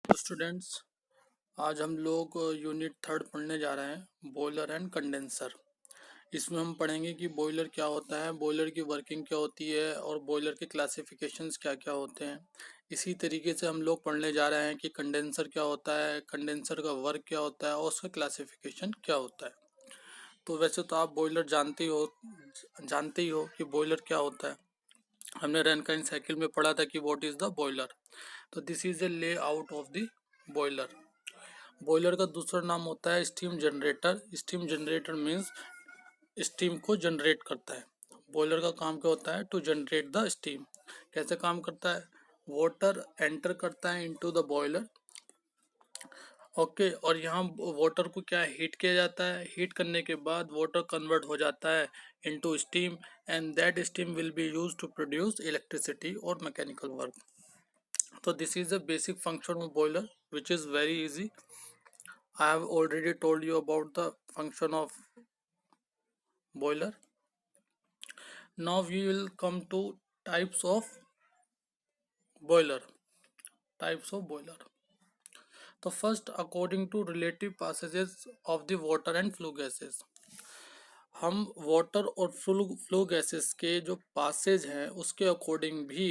तो स्टूडेंट्स, आज हम लोग यूनिट थर्ड पढ़ने जा रहे हैं, बॉयलर एंड कंडेंसर। इसमें हम पढ़ेंगे कि बॉयलर क्या होता है, बॉयलर की वर्किंग क्या होती है और बॉयलर के क्लासिफिकेशंस क्या क्या होते हैं। इसी तरीके से हम लोग पढ़ने जा रहे हैं कि कंडेंसर क्या होता है, कंडेंसर का वर्क क्या होता है और उसका क्लासिफिकेशन क्या होता है। तो वैसे तो आप बॉयलर जानते ही हो कि बॉयलर क्या होता है। हमने रैनकाइन साइकिल में पढ़ा था कि व्हाट इज द बॉयलर। तो this is a layout of the boiler. Boiler का दूसरा नाम होता है steam generator. Steam generator means steam को जनरेट करता है। बॉयलर का काम क्या होता है? To generate the steam. कैसे काम करता है? वाटर एंटर करता है इनटू द बॉयलर। ओके, और यहाँ वाटर को क्या हीट किया जाता है। हीट करने के बाद वाटर कन्वर्ट हो जाता है into steam and that steam will be used to produce electricity और मैकेनिकल वर्क। तो this is the basic function of boiler which is very easy. I have already told you about the function of boiler. Now we will come to types of boiler. Types of boiler. तो first, according to relative passages of the water and flue gases. हम water और flue gases के जो Passage हैं उसके according भी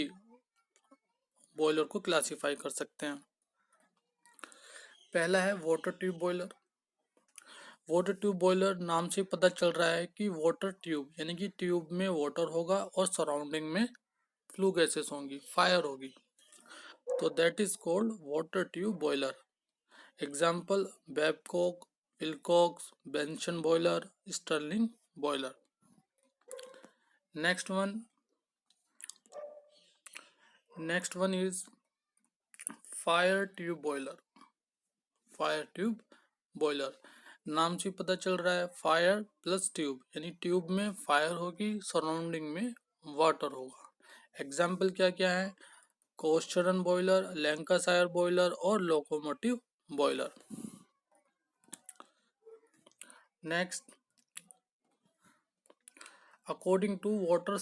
boiler को classify कर सकते हैं। पहला है water tube boiler. Water tube boiler नाम से पता चल रहा है कि वाटर ट्यूब यानी कि ट्यूब में वाटर होगा और सराउंडिंग में फ्लू गैसेस होंगी, फायर होगी, तो that is called water tube boiler. Example Babcock, Wilcox, Benson boiler, Stirling boiler. Next one is fire tube boiler. Fire tube boiler नाम से पता चल रहा है फायर प्लस ट्यूब यानी ट्यूब में फायर होगी, सराउंडिंग में वाटर होगा। एग्जाम्पल क्या क्या है? कोस्टरन बॉयलर, लैंकाशायर बॉयलर और locomotive boiler. Next, according to water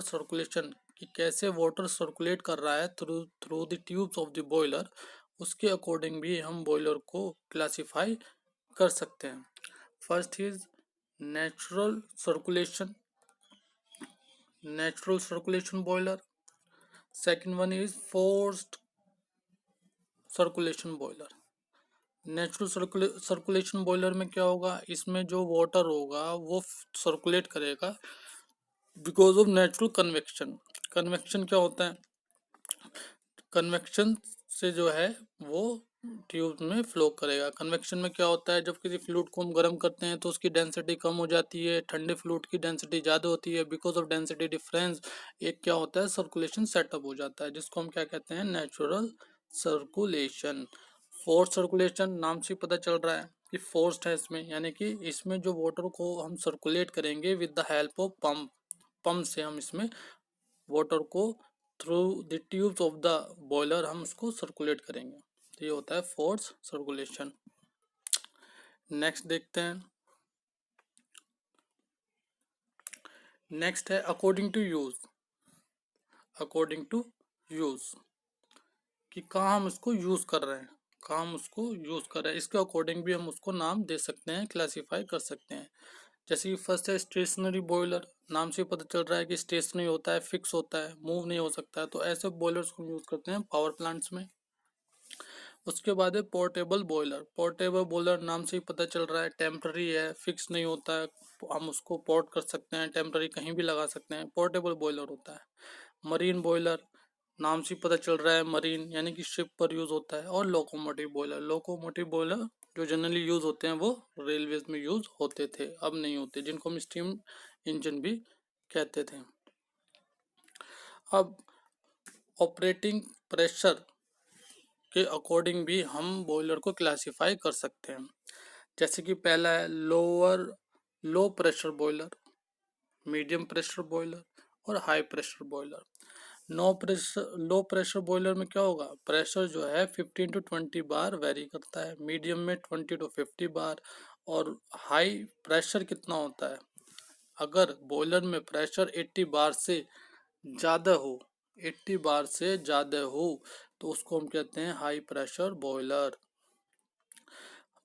circulation कि कैसे वाटर सर्कुलेट कर रहा है through the tubes of the boiler, उसके अकॉर्डिंग भी हम बॉयलर को क्लासिफाई कर सकते हैं। First is natural circulation, boiler. Second one is forced circulation boiler. Natural circulation boiler में क्या होगा? इसमें जो वाटर होगा वो सर्कुलेट करेगा because of natural convection. Convection क्या होता है? कन्वेक्शन से जो है वो ट्यूब में फ्लो करेगा। कन्वेक्शन में क्या होता है? जब किसी फ्लूइड को हम गर्म करते हैं तो उसकी डेंसिटी कम हो जाती है, ठंडे फ्लूइड की डेंसिटी ज़्यादा होती है। बिकॉज ऑफ डेंसिटी डिफरेंस एक क्या होता है? सर्कुलेशन सेटअप हो जाता है, जिसको हम क्या कहते हैं? Natural circulation. फोर्स सर्कुलेशन नाम से पता चल रहा है कि फोर्स्ड है इसमें, यानी कि इसमें जो वाटर को हम सर्कुलेट करेंगे with the help of pump से हम इसमें वाटर को through the tubes of the boiler हम उसको सर्कुलेट करेंगे। तो ये होता है फोर्स सर्कुलेशन। नेक्स्ट देखते हैं। नेक्स्ट है according to use. According to use कि कहाँ हम उसको यूज कर रहे हैं, कहाँ हम उसको यूज कर रहे हैं, इसके अकॉर्डिंग भी हम उसको नाम दे सकते हैं, क्लासीफाई कर सकते हैं। जैसे कि फर्स्ट है स्टेशनरी बॉयलर। नाम से पता चल रहा है कि स्टेशनरी होता है, फिक्स होता है, मूव नहीं हो सकता है, तो ऐसे बॉयलर्स को यूज करते हैं पावर प्लांट्स में। उसके बाद है पोर्टेबल बॉयलर। पोर्टेबल बॉयलर नाम से ही पता चल रहा है टेम्पररी है, फिक्स नहीं होता है, हम उसको पोर्ट कर सकते हैं, टेम्पररी कहीं भी लगा सकते हैं, पोर्टेबल बॉयलर होता है। मरीन बॉयलर नाम से पता चल रहा है मरीन यानी कि शिप पर यूज होता है। और लोकोमोटिव बॉयलर जो जनरली यूज होते हैं वो रेलवेज में यूज होते थे, अब नहीं होते, जिनको हम स्टीम इंजन भी कहते थे। अब ऑपरेटिंग प्रेशर के अकॉर्डिंग भी हम बॉयलर को क्लासिफाई कर सकते हैं। जैसे कि पहला है low pressure boiler, medium pressure boiler और high pressure boiler. Low pressure boiler में क्या होगा? प्रेशर जो है 15 to 20 बार वेरी करता है, मीडियम में 20 to 50 बार, और हाई प्रेशर कितना होता है? अगर बॉयलर में प्रेशर 80 बार से ज़्यादा हो, 80 बार से ज़्यादा हो तो उसको हम कहते हैं हाई प्रेशर बॉयलर।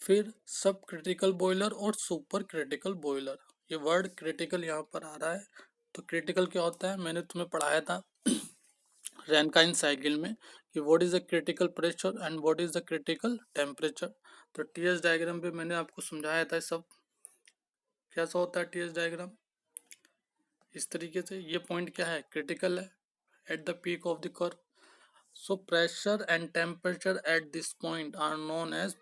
फिर सब क्रिटिकल बॉयलर और सुपर क्रिटिकल बॉयलर। ये वर्ड क्रिटिकल यहाँ पर आ रहा है, तो क्रिटिकल क्या होता है, मैंने तुम्हें पढ़ाया था रैनकाइन साइकिल में कि what is the critical pressure and what is the critical temperature. तो टीएस डायग्राम पे मैंने आपको समझाया था सब कैसा होता है टीएस डायग्राम। इस तरीके से ये पॉइंट क्या है, क्रिटिकल है at the peak of the curve. So pressure and temperature at this point are known as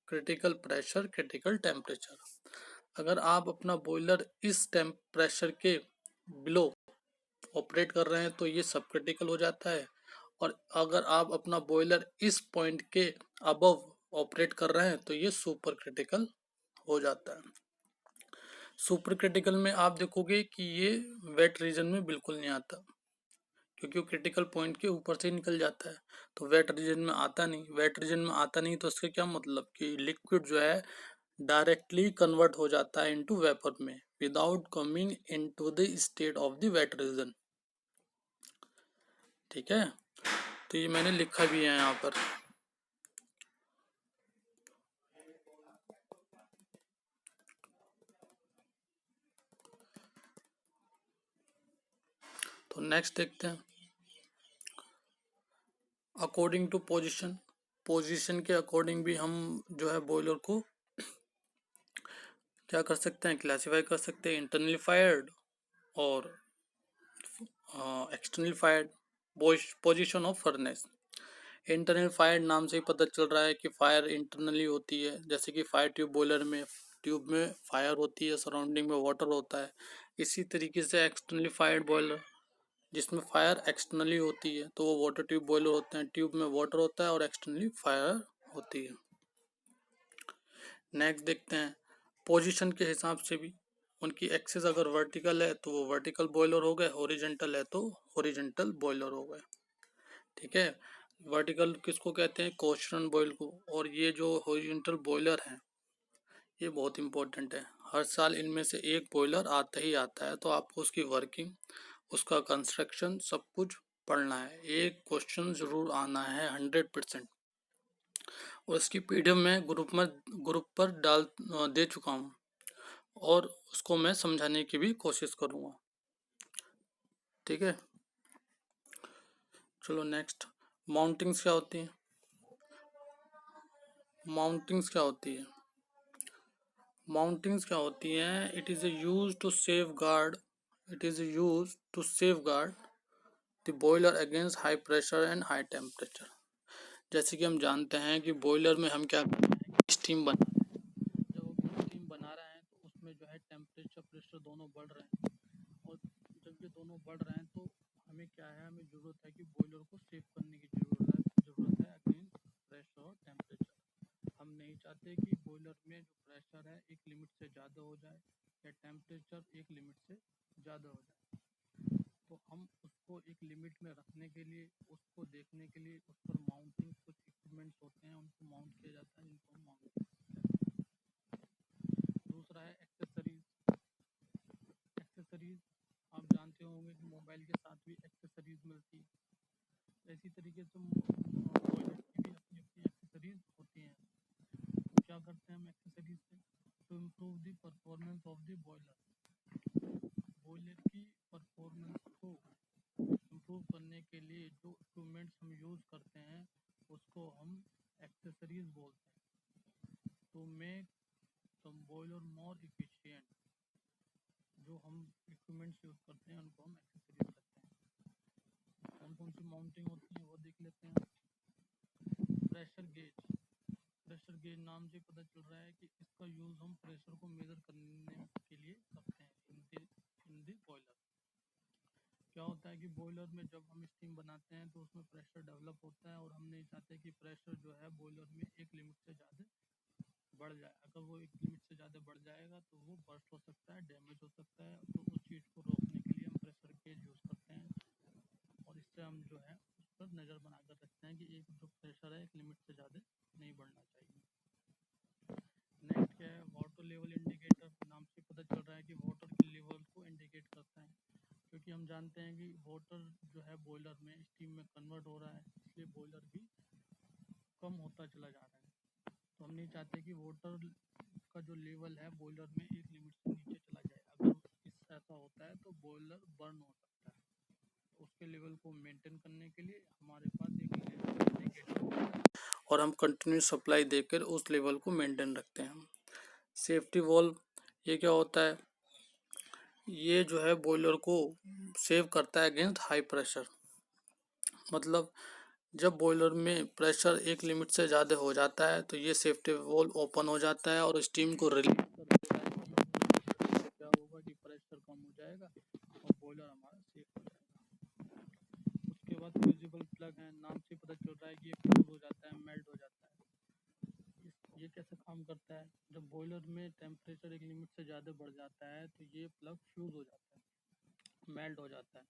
critical pressure, critical temperature. अगर आप अपना बॉयलर इस प्रेशर के बिलो ऑपरेट कर रहे हैं तो ये सब क्रिटिकल हो जाता है, और अगर आप अपना बॉयलर इस पॉइंट के अबव ऑपरेट कर रहे हैं तो ये सुपर क्रिटिकल हो जाता है। सुपर क्रिटिकल में आप देखोगे कि ये वेट रीजन में बिल्कुल नहीं आता, क्योंकि वो क्रिटिकल पॉइंट के ऊपर से निकल जाता है, तो वेट रीजन में आता नहीं। वेट रीजन में आता नहीं तो इसका क्या मतलब कि लिक्विड जो है डायरेक्टली कन्वर्ट हो जाता है इनटू वेपर में without coming into the state of the wet region. ठीक है, तो ये मैंने लिखा भी है यहाँ पर। तो नेक्स्ट देखते हैं अकॉर्डिंग टू पोजीशन। पोजीशन के अकॉर्डिंग भी हम जो है बॉयलर को क्या कर सकते हैं, क्लासीफाई कर सकते हैं, इंटरनली फायर्ड और external fired. Position of furnace, internal fire नाम से ही पता चल रहा है कि फायर इंटरनली होती है, जैसे कि फायर ट्यूब बॉयलर में ट्यूब में फायर होती है, सराउंडिंग में वाटर होता है। इसी तरीके से एक्सटर्नली फायर्ड बॉयलर जिसमें फायर एक्सटर्नली होती है तो वो वाटर ट्यूब बॉयलर होते हैं, ट्यूब में वाटर होता है और एक्सटर्नली फायर होती है। नेक्स्ट देखते हैं पोजीशन के हिसाब से भी उनकी एक्सिस अगर वर्टिकल है तो वो वर्टिकल बॉयलर हो गए, हॉरिजॉन्टल है तो हॉरिजॉन्टल बॉयलर हो गए। ठीक है, वर्टिकल किसको कहते हैं, क्वेश्चन बॉयल को, और ये जो हॉरिजॉन्टल बॉयलर हैं ये बहुत इंपॉर्टेंट है। हर साल इनमें से एक बॉयलर आता ही आता है, तो आपको उसकी वर्किंग, उसका कंस्ट्रक्शन सब कुछ पढ़ना है। एक क्वेश्चन जरूर आना है 100%, और इसकी पीडीएफ में ग्रुप पर डाल दे चुका हूँ, और उसको मैं समझाने की भी कोशिश करूँगा। ठीक है, चलो नेक्स्ट माउंटिंग्स क्या होती है। माउंटिंग्स क्या होती है, माउंटिंग्स क्या होती हैं, it is use to safeguard, it is use to safeguard the boiler against high pressure and high temperature. जैसे कि हम जानते हैं कि बॉयलर में हम क्या करते हैं, स्टीम बना रहे हैं, जब हम स्टीम बना रहे हैं तो उसमें जो है टेम्परेचर प्रेशर दोनों बढ़ रहे हैं, और जब ये दोनों बढ़ रहे हैं तो हमें क्या है, हमें ज़रूरत है कि बॉयलर को सेव करने की ज़रूरत है अगेंस्ट प्रेशर और टेम्परेचर। हम नहीं चाहते कि बॉयलर में जो प्रेशर है एक लिमिट से ज़्यादा हो जाए या टेम्परेचर एक लिमिट से ज़्यादा हो जाए, तो हम उसको एक लिमिट में रखने के लिए, उसको देखने के लिए उस पर माउंटिंग कुछ इक्विपमेंट्स होते हैं उनको माउंट किया जाता है, जिनको हम माउंट। दूसरा है एक्सेसरीज। एक्सेसरीज आप जानते होंगे कि मोबाइल के साथ भी एक्सेसरीज मिलती है, इसी तरीके से बॉयलर की भी अपनी अपनी एक्सेसरीज होती हैं। क्या करते हैं हम एक्सेसरीज से, to improve the performance of the boiler. Boiler की परफॉर्मेंस को इम्प्रूव करने के लिए जो इक्विपमेंट्स हम यूज़ करते हैं उसको हम एक्सेसरीज बोलते हैं। To make some boiler more efficient, जो हम इक्विपमेंट्स यूज़ करते हैं उनको हम एक्सेसरीज कहते हैं। कौन कौन सी माउंटिंग होती है वो देख लेते हैं। प्रेशर गेज, प्रेशर गेज नाम से पता चल रहा है कि इसका यूज़ हम प्रेशर को मेज़र करने के लिए करते हैं इन दी बॉयलर। क्या होता है कि बॉयलर में जब हम स्टीम बनाते हैं तो उसमें प्रेशर डेवलप होता है, और हम नहीं चाहते कि प्रेशर जो है बॉयलर में एक लिमिट से ज़्यादा बढ़ जाए। अगर वो एक लिमिट से ज़्यादा बढ़ जाएगा तो वो बर्स्ट हो सकता है, डैमेज हो सकता है, तो उस चीज़ को रोकने के लिए हम प्रेशर गेज यूज़ करते हैं, और इससे हम जो है उस पर नज़र बनाकर रखते हैं कि एक जो प्रेशर है एक लिमिट से ज़्यादा नहीं बढ़ना चाहिए। नेक्स्ट क्या है, वाटर लेवल इंडिकेटर। नाम से पता चल रहा है कि वाटर के लेवल को इंडिकेट करता है, क्योंकि हम जानते हैं कि वाटर जो है बॉयलर में स्टीम में कन्वर्ट हो रहा है, इसलिए से बॉयलर भी कम होता चला जा रहा है। तो हम नहीं चाहते कि वाटर का जो लेवल है बॉयलर में एक लिमिट से नीचे चला जाए। अगर इस ऐसा होता है तो बॉयलर बर्न हो सकता है। उसके लेवल को मेंटेन करने के लिए हमारे पास एक इंडिकेटर और हम कंटिन्यूस सप्लाई देकर उस लेवल को मेंटेन रखते हैं। सेफ्टी वॉल्व ये क्या होता है? ये जो है बॉयलर को सेव करता है अगेंस्ट हाई प्रेशर। मतलब जब बॉयलर में प्रेशर एक लिमिट से ज़्यादा हो जाता है तो ये सेफ्टी वॉल्व ओपन हो जाता है और स्टीम को रिलीज कर देता है। क्या होगा कि प्रेशर कम हो जाएगा और बॉयलर हमारा सेफ हो जाएगा। उसके बाद फ्यूजिबल प्लग है, नाम से पता चल रहा है कि ये फ्यूज हो जाता है, मेल्ट हो जाता है। ये कैसे काम करता है? जब बॉयलर में टेम्परेचर एक लिमिट से ज़्यादा बढ़ जाता है तो ये प्लग फ्यूज हो जाता है, मेल्ट हो जाता है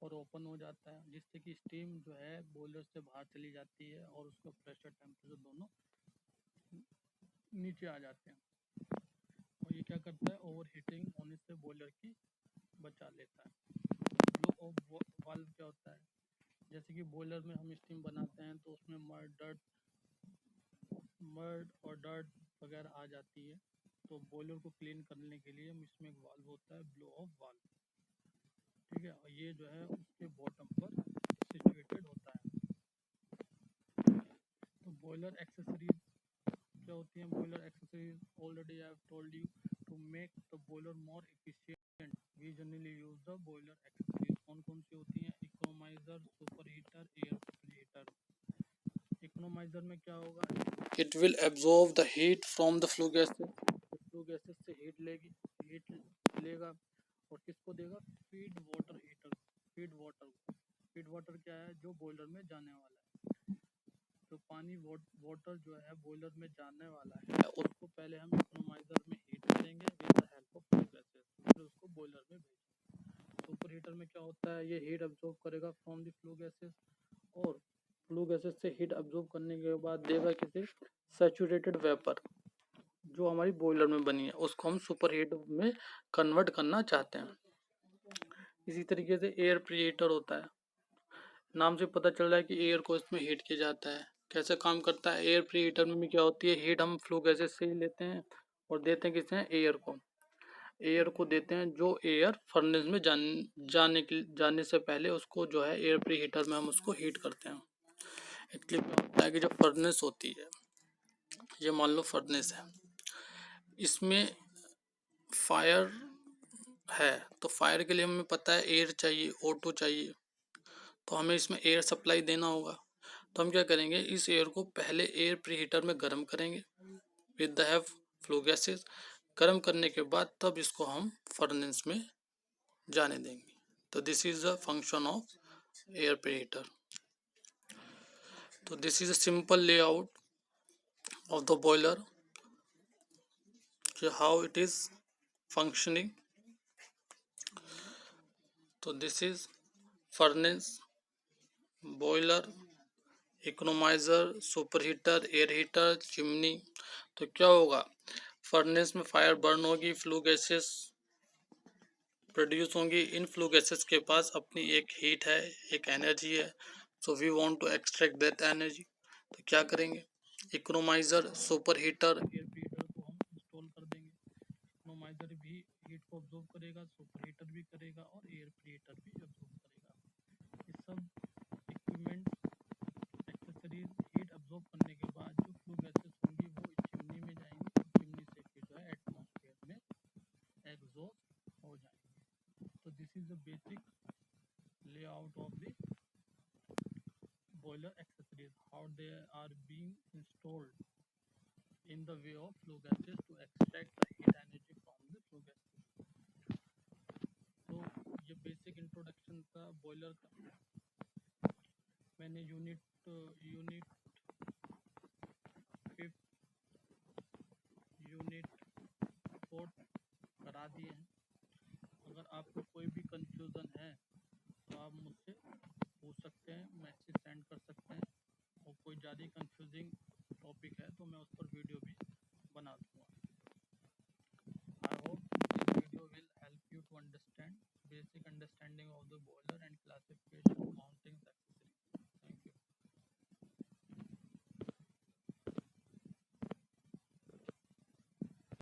और ओपन हो जाता है, जिससे कि स्टीम जो है बॉयलर से बाहर चली जाती है और उसका प्रेशर टेम्परेचर दोनों नीचे आ जाते हैं। और ये क्या करता है? ओवर हीटिंग होने से बॉयलर की बचा लेता है। ब्लो ऑफ वाल्व क्या होता है? जैसे कि बॉयलर में हम स्टीम बनाते हैं तो उसमें मर्ड और डर्ट वगैरह आ जाती है, तो बॉयलर को क्लीन करने के लिए इसमें एक वाल्व होता है, ब्लो ऑफ वाल्व। ठीक है, और ये जो है उसके बॉटम पर सिचुएटेड होता है। तो बॉयलर एक्सेसरीज क्या होती हैं? Boiler accessories already I have told you to make the boiler more efficient we generally use the boiler accessories. कौन कौन सी होती हैं? Economiser, super heater, air preheater. Economiser में क्या होगा? It will absorb the heat from the flue gases. Flue gases से heat लेगा और किसको देगा? Feed water heater, feed water क्या है? जो बॉयलर में जाने वाला है। तो पानी वाटर जो है बॉयलर में जाने वाला है उसको पहले हम इकोनोमाइजर में हीट करेंगे with the help of flue gases, फिर उसको बॉयलर में भेजेंगे। सुपर हीटर में क्या होता है? ये हीट अब्जॉर्ब करेगा फ्रॉम द फ्लू गैसेस और फ्लू गैसेस से हीट अब्जॉर्ब करने के बाद देगा किसे? सैचुरेटेड वेपर जो हमारी बॉयलर में बनी है उसको हम सुपर हीट में कन्वर्ट करना चाहते हैं। इसी तरीके से एयर प्रीहीटर होता है। नाम से पता चल रहा है कि एयर को इसमें हीट किया जाता है। कैसे काम करता है? एयर प्रीहीटर में क्या होती है? हीट हम फ्लू गैसेस से ही लेते हैं और देते हैं किसे? एयर को देते हैं, जो एयर फर्नेस में जाने से पहले उसको जो है एयर प्रीहीटर में हम उसको हीट करते हैं। एक्चुअली क्या होता है कि जो फर्नेस होती है, ये मान लो फर्नेस है, इसमें फायर है तो फायर के लिए हमें पता है एयर चाहिए, O2 चाहिए, तो हमें इसमें एयर सप्लाई देना होगा। तो हम क्या करेंगे? इस एयर को पहले एयर प्रीहीटर में गर्म करेंगे with the help flue gases. गर्म करने के बाद तब इसको हम फर्नेस में जाने देंगे। तो this is the function of air preheater. तो this is a simple layout of the boiler, how it is functioning. तो this is furnace, boiler, economiser, super heater, air heater, chimney. तो क्या होगा? फर्नेस में फायर बर्न होगी, flue gases produce होंगी। इन flu gases के पास अपनी एक हीट है, एक एनर्जी है, so we want to extract that energy. तो क्या करेंगे? Economiser, super heater, air preheater को हम इंस्टॉल कर देंगे। इकोनोमाइजर भी हीट को अब्जॉर्ब करेगा, सुपर हीटर भी करेगा और एयर प्रीहीटर भी अब्जॉर्ब करेगा। ये सब इक्विपमेंट एक्सेसरीज हीट अब्जॉर्ब करने के बाद जो फ्लू गैसेस होंगी वो चिमनी में जाएंगी और चिमनी से फिर जो है एटमॉस्फेयर में एग्जॉस्ट हो जाएंगे। तो this is the basic layout of the boiler accessories, how they are being installed in the way of flue gases to extract the heat energy from the flue gases. तो ये basic introduction था boiler का। मैंने unit fifth, unit fourth करा दिए हैं। अगर आपको कोई भी कंफ्यूजन है तो आप मुझसे पूछ सकते हैं, मैसेज सेंड कर सकते हैं, और कोई ज़्यादा कंफ्यूजिंग टॉपिक है तो मैं उस पर वीडियो भी बना दूँगा। I hope this video will help you to understand basic understanding of the boiler and classification, mounting accessories.